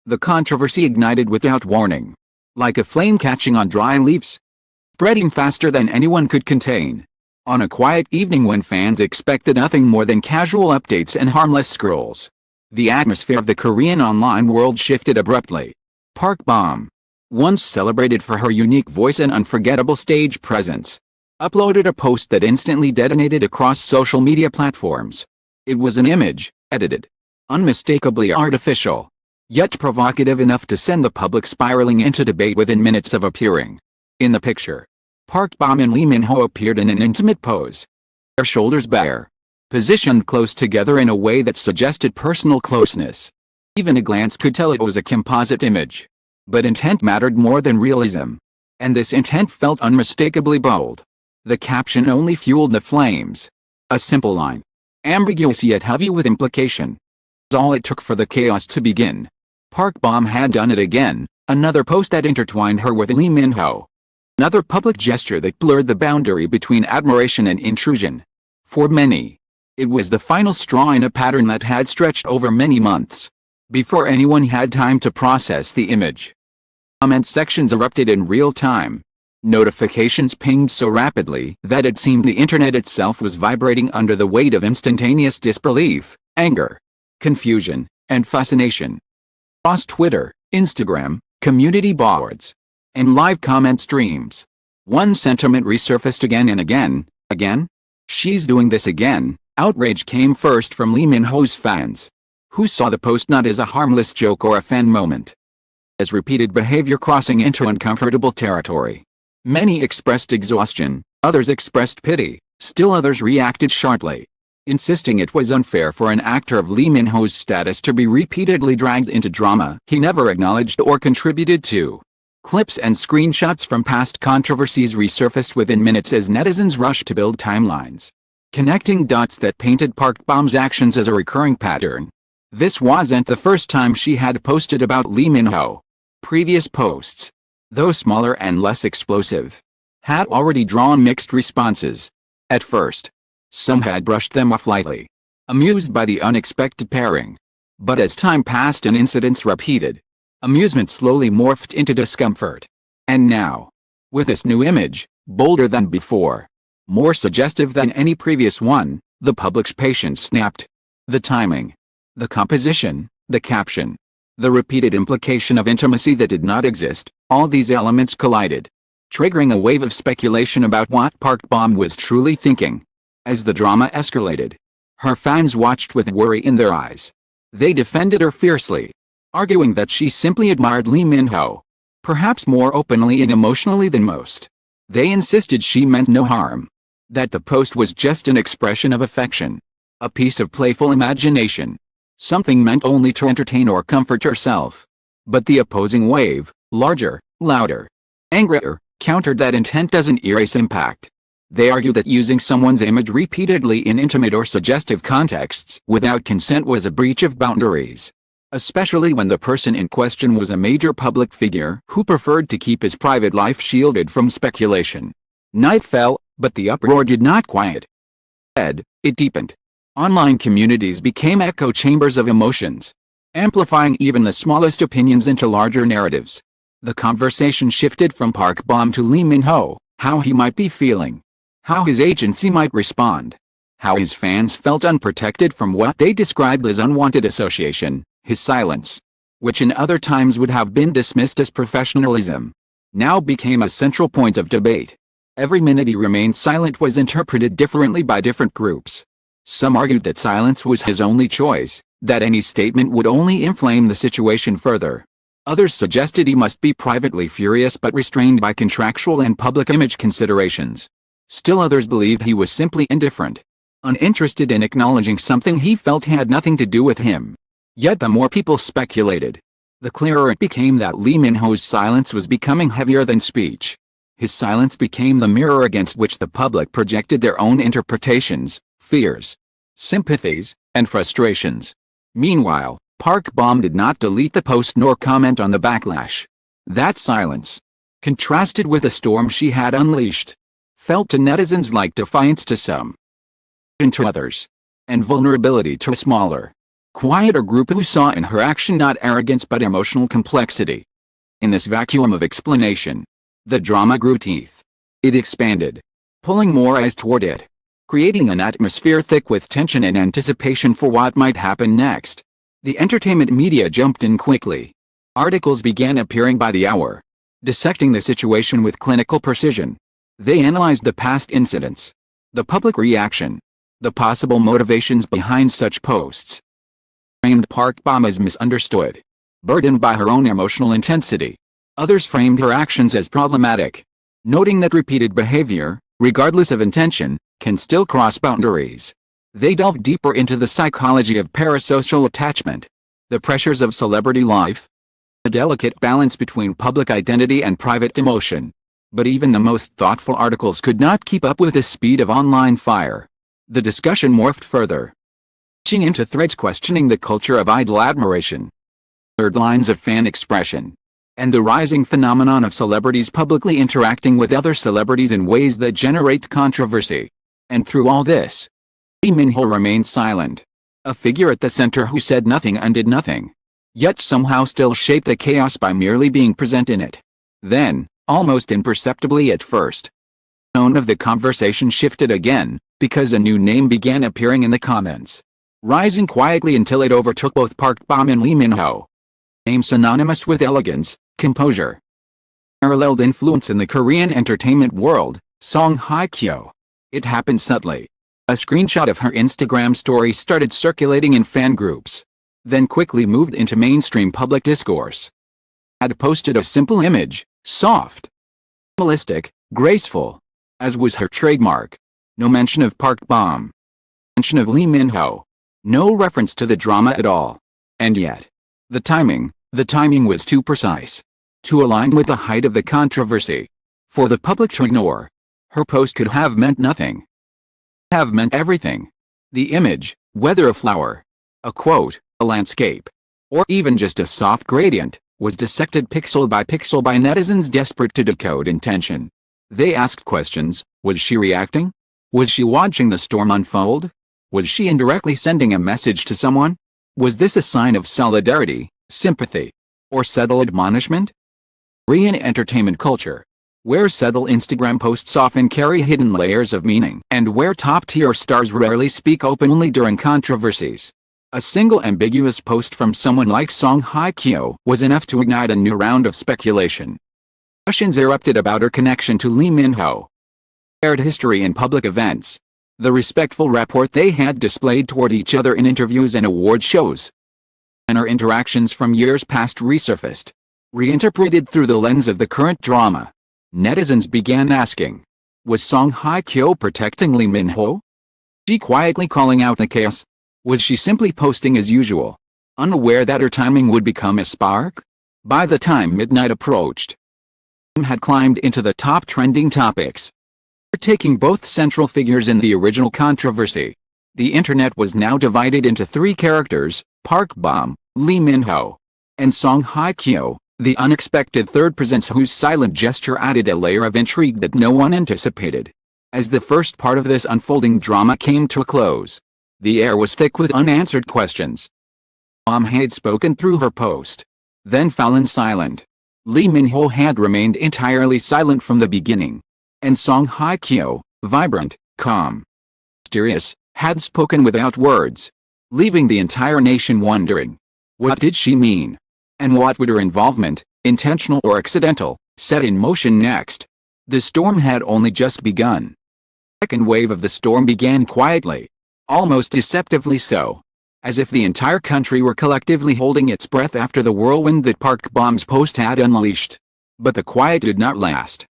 The controversy ignited without warning, like a flame catching on dry leaves, spreading faster than anyone could contain. On a quiet evening when fans expected nothing more than casual updates and harmless scrolls, the atmosphere of the Korean online world shifted abruptly. Park Bom, once celebrated for her unique voice and unforgettable stage presence, uploaded a post that instantly detonated across social media platforms. It was an image, edited, unmistakably artificial, yet provocative enough to send the public spiraling into debate within minutes of appearing. In the picture, Park Bom and Lee Min-ho appeared in an intimate pose, their shoulders bare, positioned close together in a way that suggested personal closeness. Even a glance could tell it was a composite image. But intent mattered more than realism. And this intent felt unmistakably bold. The caption only fueled the flames. A simple line, ambiguous yet heavy with implication, was all it took for the chaos to begin. Park Bom had done it again, another post that intertwined her with Lee Min-ho. Another public gesture that blurred the boundary between admiration and intrusion. For many, it was the final straw in a pattern that had stretched over many months. Before anyone had time to process the image, comment sections erupted in real time. Notifications pinged so rapidly that it seemed the internet itself was vibrating under the weight of instantaneous disbelief, anger, confusion, and fascination. Across Twitter, Instagram, community boards, and live comment streams, one sentiment resurfaced again and again. Again? She's doing this again. Outrage came first from Lee Min-ho's fans, who saw the post not as a harmless joke or a fan moment, as repeated behavior crossing into uncomfortable territory. Many expressed exhaustion, others expressed pity, still others reacted sharply, insisting it was unfair for an actor of Lee Min-ho's status to be repeatedly dragged into drama he never acknowledged or contributed to. Clips and screenshots from past controversies resurfaced within minutes as netizens rushed to build timelines, connecting dots that painted Park Bom's actions as a recurring pattern. This wasn't the first time she had posted about Lee Min-ho. Previous posts, though smaller and less explosive, had already drawn mixed responses. At first, some had brushed them off lightly, amused by the unexpected pairing. But as time passed and incidents repeated, amusement slowly morphed into discomfort. And now, with this new image, bolder than before, more suggestive than any previous one, the public's patience snapped. The timing, the composition, the caption, the repeated implication of intimacy that did not exist, all these elements collided, triggering a wave of speculation about what Park Bom was truly thinking. As the drama escalated, her fans watched with worry in their eyes. They defended her fiercely, arguing that she simply admired Lee Min-ho, perhaps more openly and emotionally than most. They insisted she meant no harm, that the post was just an expression of affection, a piece of playful imagination, something meant only to entertain or comfort herself. But the opposing wave, larger, louder, angrier, countered that intent doesn't erase impact. They argue that using someone's image repeatedly in intimate or suggestive contexts without consent was a breach of boundaries, especially when the person in question was a major public figure who preferred to keep his private life shielded from speculation. Night fell, but the uproar did not quiet. Instead, it deepened. Online communities became echo chambers of emotions, amplifying even the smallest opinions into larger narratives. The conversation shifted from Park Bom to Lee Min-ho, how he might be feeling, how his agency might respond, how his fans felt unprotected from what they described as unwanted association. His silence, which in other times would have been dismissed as professionalism, now became a central point of debate. Every minute he remained silent was interpreted differently by different groups. Some argued that silence was his only choice, that any statement would only inflame the situation further. Others suggested he must be privately furious but restrained by contractual and public image considerations. Still others believed he was simply indifferent, uninterested in acknowledging something he felt had nothing to do with him. Yet the more people speculated, the clearer it became that Lee Min-ho's silence was becoming heavier than speech. His silence became the mirror against which the public projected their own interpretations, fears, sympathies, and frustrations. Meanwhile, Park Bom did not delete the post nor comment on the backlash. That silence, contrasted with the storm she had unleashed, felt to netizens like defiance to some, and to others, and vulnerability to smaller. quieter group who saw in her action not arrogance but emotional complexity. In this vacuum of explanation, the drama grew teeth. It expanded, pulling more eyes toward it, creating an atmosphere thick with tension and anticipation for what might happen next. The entertainment media jumped in quickly. Articles began appearing by the hour, dissecting the situation with clinical precision. They analyzed the past incidents, the public reaction, the possible motivations behind such posts. Framed Park Bom as misunderstood, burdened by her own emotional intensity. Others framed her actions as problematic, noting that repeated behavior, regardless of intention, can still cross boundaries. They delved deeper into the psychology of parasocial attachment, the pressures of celebrity life, a delicate balance between public identity and private emotion. But even the most thoughtful articles could not keep up with the speed of online fire. The discussion morphed further, reaching into threads questioning the culture of idol admiration, third lines of fan expression, and the rising phenomenon of celebrities publicly interacting with other celebrities in ways that generate controversy. And through all this, Lee Min-ho remained silent, a figure at the center who said nothing and did nothing, yet somehow still shaped the chaos by merely being present in it. Then, almost imperceptibly at first, the tone of the conversation shifted again, because a new name began appearing in the comments, rising quietly until it overtook both Park Bom and Lee Min-ho. Name synonymous with elegance, composure, paralleled influence in the Korean entertainment world, Song Hye-kyo. It happened subtly. A screenshot of her Instagram story started circulating in fan groups, then quickly moved into mainstream public discourse. Had posted a simple image, soft, minimalistic, graceful, as was her trademark. No mention of Park Bom, no mention of Lee Min-ho, no reference to the drama at all. And yet, the timing was too precise, too aligned with the height of the controversy, for the public to ignore. Her post could have meant nothing. Have meant everything. The image, whether a flower, a quote, a landscape, or even just a soft gradient, was dissected pixel by netizens desperate to decode intention. They asked questions. Was she reacting? Was she watching the storm unfold? Was she indirectly sending a message to someone? Was this a sign of solidarity, sympathy, or subtle admonishment? Korean entertainment culture, where subtle Instagram posts often carry hidden layers of meaning, and where top-tier stars rarely speak openly during controversies. A single ambiguous post from someone like Song Hye-kyo was enough to ignite a new round of speculation. Discussions erupted about her connection to Lee Min-ho, shared history in public events, the respectful rapport they had displayed toward each other in interviews and award shows, and her interactions from years past resurfaced, reinterpreted through the lens of the current drama. Netizens began asking, was Song Hye-kyo protecting Lee Min-ho? Was she quietly calling out the chaos? Was she simply posting as usual, unaware that her timing would become a spark? By the time midnight approached, had climbed into the top trending topics, taking both central figures in the original controversy. The internet was now divided into three characters: Park Bom, Lee Min-ho, and Song Hye-kyo, the unexpected third presence whose silent gesture added a layer of intrigue that no one anticipated. As the first part of this unfolding drama came to a close, the air was thick with unanswered questions. Bom had spoken through her post, then fallen silent. Lee Min-ho had remained entirely silent from the beginning. And Song Hye-kyo, vibrant, calm, mysterious, had spoken without words, leaving the entire nation wondering, what did she mean? And what would her involvement, intentional or accidental, set in motion next? The storm had only just begun. The second wave of the storm began quietly, almost deceptively so, as if the entire country were collectively holding its breath after the whirlwind that Park Bom's post had unleashed. But the quiet did not last.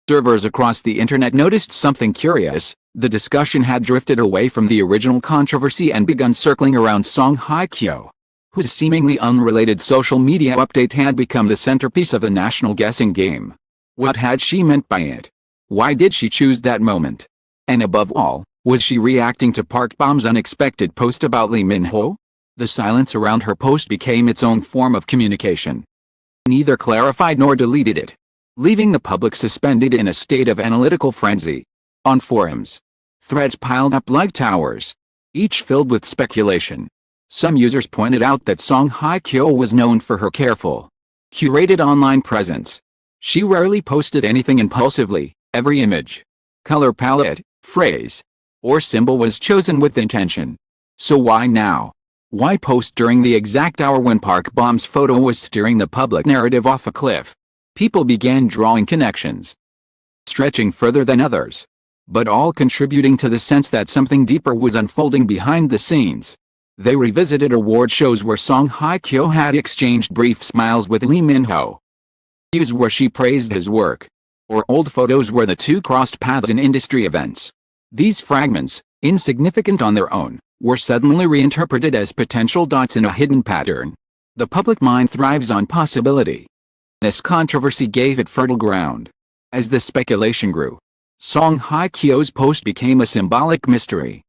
Observers across the internet noticed something curious. The discussion had drifted away from the original controversy and begun circling around Song Hye-kyo, whose seemingly unrelated social media update had become the centerpiece of the national guessing game. What had she meant by it? Why did she choose that moment? And above all, was she reacting to Park Bom's unexpected post about Lee Min-ho? The silence around her post became its own form of communication. Neither clarified nor deleted it, leaving the public suspended in a state of analytical frenzy. On forums, threads piled up like towers, each filled with speculation. Some users pointed out that Song Hye-kyo was known for her careful, curated online presence. She rarely posted anything impulsively. Every image, color palette, phrase, or symbol was chosen with intention. So why now? Why post during the exact hour when Park Bom's photo was steering the public narrative off a cliff? People began drawing connections, stretching further than others, but all contributing to the sense that something deeper was unfolding behind the scenes. They revisited award shows where Song Hye-kyo had exchanged brief smiles with Lee Min-ho, views where she praised his work, or old photos where the two crossed paths in industry events. These fragments, insignificant on their own, were suddenly reinterpreted as potential dots in a hidden pattern. The public mind thrives on possibility. This controversy gave it fertile ground. As the speculation grew, Song Hye-kyo's post became a symbolic mystery.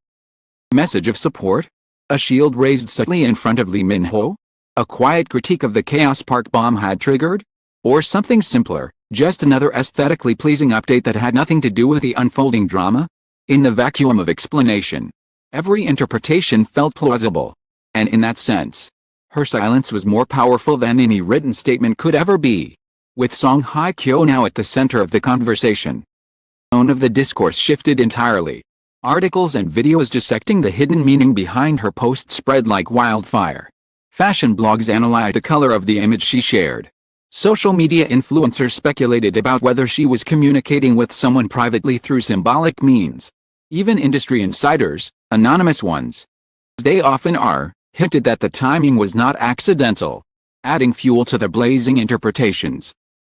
Message of support? A shield raised subtly in front of Lee Min-ho? A quiet critique of the chaos Park Bom had triggered? Or something simpler, just another aesthetically pleasing update that had nothing to do with the unfolding drama? In the vacuum of explanation, every interpretation felt plausible. And in that sense, her silence was more powerful than any written statement could ever be. With Song Hye-kyo now at the center of the conversation, the tone of the discourse shifted entirely. Articles and videos dissecting the hidden meaning behind her post spread like wildfire. Fashion blogs analyzed the color of the image she shared. Social media influencers speculated about whether she was communicating with someone privately through symbolic means. Even industry insiders, anonymous ones, as they often are, hinted that the timing was not accidental, adding fuel to the blazing interpretations.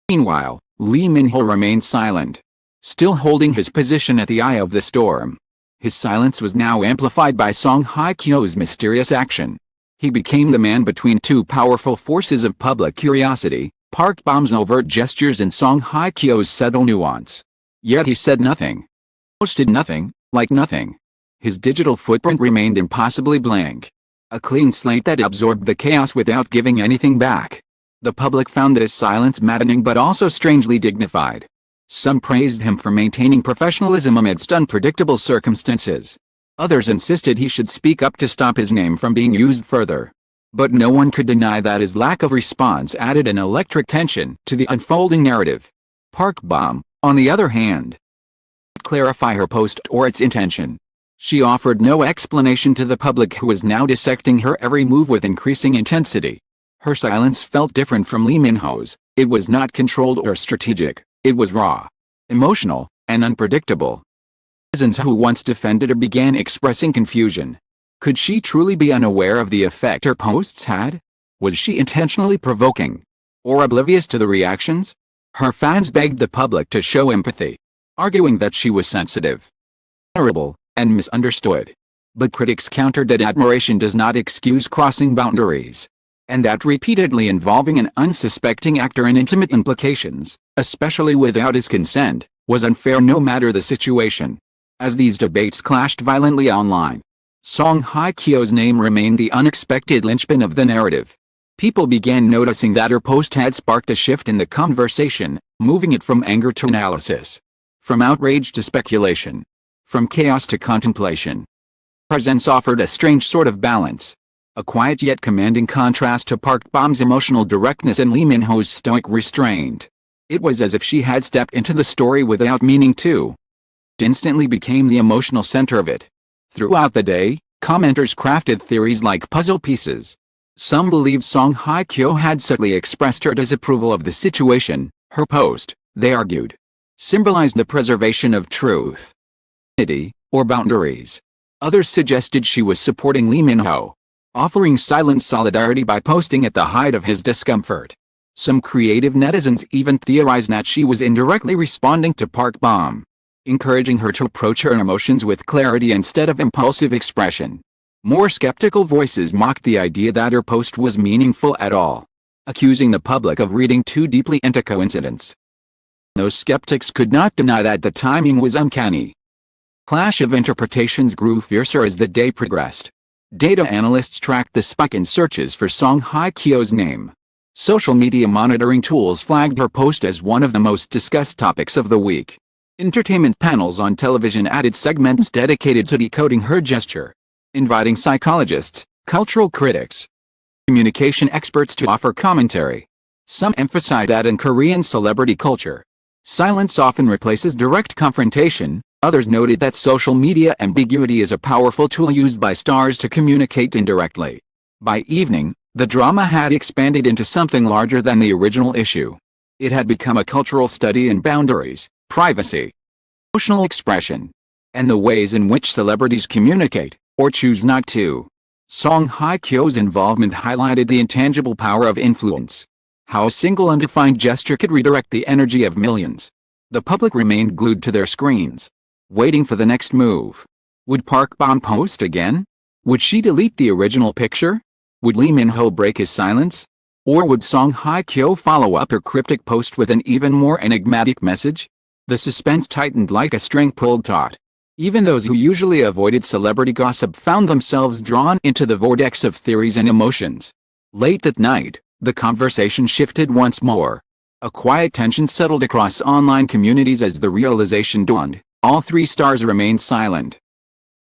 Meanwhile, Lee Min-ho remained silent, still holding his position at the eye of the storm. His silence was now amplified by Song Hye-kyo's mysterious action. He became the man between two powerful forces of public curiosity, Park Bom's overt gestures and Song Hye-kyo's subtle nuance. Yet he said nothing, posted nothing, like nothing. His digital footprint remained impossibly blank. A clean slate that absorbed the chaos without giving anything back. The public found this silence maddening but also strangely dignified. Some praised him for maintaining professionalism amidst unpredictable circumstances. Others insisted he should speak up to stop his name from being used further. But no one could deny that his lack of response added an electric tension to the unfolding narrative. Park Bom, on the other hand, did not clarify her post or its intention. She offered no explanation to the public who was now dissecting her every move with increasing intensity. Her silence felt different from Lee Min-ho's. It was not controlled or strategic. It was raw, emotional, and unpredictable. Netizens who once defended her began expressing confusion. Could she truly be unaware of the effect her posts had? Was she intentionally provoking, or oblivious to the reactions? Her fans begged the public to show empathy, arguing that she was sensitive, vulnerable, and misunderstood. But critics countered that admiration does not excuse crossing boundaries, and that repeatedly involving an unsuspecting actor in intimate implications, especially without his consent, was unfair no matter the situation. As these debates clashed violently online, Song Hye-kyo's name remained the unexpected linchpin of the narrative. People began noticing that her post had sparked a shift in the conversation, moving it from anger to analysis, from outrage to speculation, from chaos to contemplation. Presence offered a strange sort of balance, a quiet yet commanding contrast to Park Bom's emotional directness and Lee Min-ho's stoic restraint. It was as if she had stepped into the story without meaning to. It instantly became the emotional center of it. Throughout the day, commenters crafted theories like puzzle pieces. Some believed Song Hye-kyo had subtly expressed her disapproval of the situation. Her post, they argued, symbolized the preservation of truth, dignity, or boundaries. Others suggested she was supporting Lee Min-ho, offering silent solidarity by posting at the height of his discomfort. Some creative netizens even theorized that she was indirectly responding to Park Bom, encouraging her to approach her emotions with clarity instead of impulsive expression. More skeptical voices mocked the idea that her post was meaningful at all, accusing the public of reading too deeply into coincidence. Those skeptics could not deny that the timing was uncanny. Clash of interpretations grew fiercer as the day progressed. Data analysts tracked the spike in searches for Song Hye-kyo's name. Social media monitoring tools flagged her post as one of the most discussed topics of the week. Entertainment panels on television added segments dedicated to decoding her gesture, inviting psychologists, Cultural critics, communication experts to offer commentary. Some emphasize that in Korean celebrity culture, silence often replaces direct confrontation. Others noted that social media ambiguity is a powerful tool used by stars to communicate indirectly. By evening, the drama had expanded into something larger than the original issue. It had become a cultural study in boundaries, privacy, emotional expression, and the ways in which celebrities communicate, or choose not to. Song Hye-kyo's involvement highlighted the intangible power of influence. How a single undefined gesture could redirect the energy of millions. The public remained glued to their screens, waiting for the next move. Would Park Bom post again? Would she delete the original picture? Would Lee Min-ho break his silence? Or would Song Hye-kyo follow up her cryptic post with an even more enigmatic message? The suspense tightened like a string pulled taut. Even those who usually avoided celebrity gossip found themselves drawn into the vortex of theories and emotions. Late that night, the conversation shifted once more. A quiet tension settled across online communities as the realization dawned: all three stars remained silent.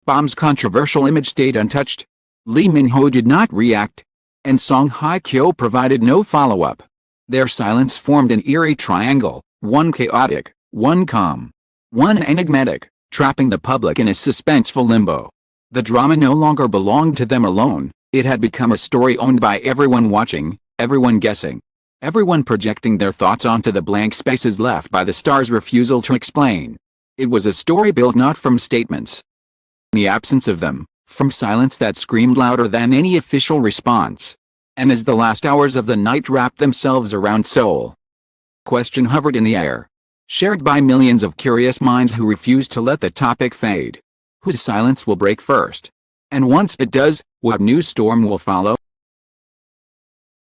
Bom's controversial image stayed untouched. Lee Min-ho did not react, and Song Hye-kyo provided no follow-up. Their silence formed an eerie triangle, one chaotic, one calm, one enigmatic, trapping the public in a suspenseful limbo. The drama no longer belonged to them alone. It had become a story owned by everyone watching, everyone guessing, everyone projecting their thoughts onto the blank spaces left by the stars' refusal to explain. It was a story built not from statements, in the absence of them, from silence that screamed louder than any official response. And as the last hours of the night wrapped themselves around Seoul, question hovered in the air, shared by millions of curious minds who refused to let the topic fade. Whose silence will break first? And once it does, what new storm will follow?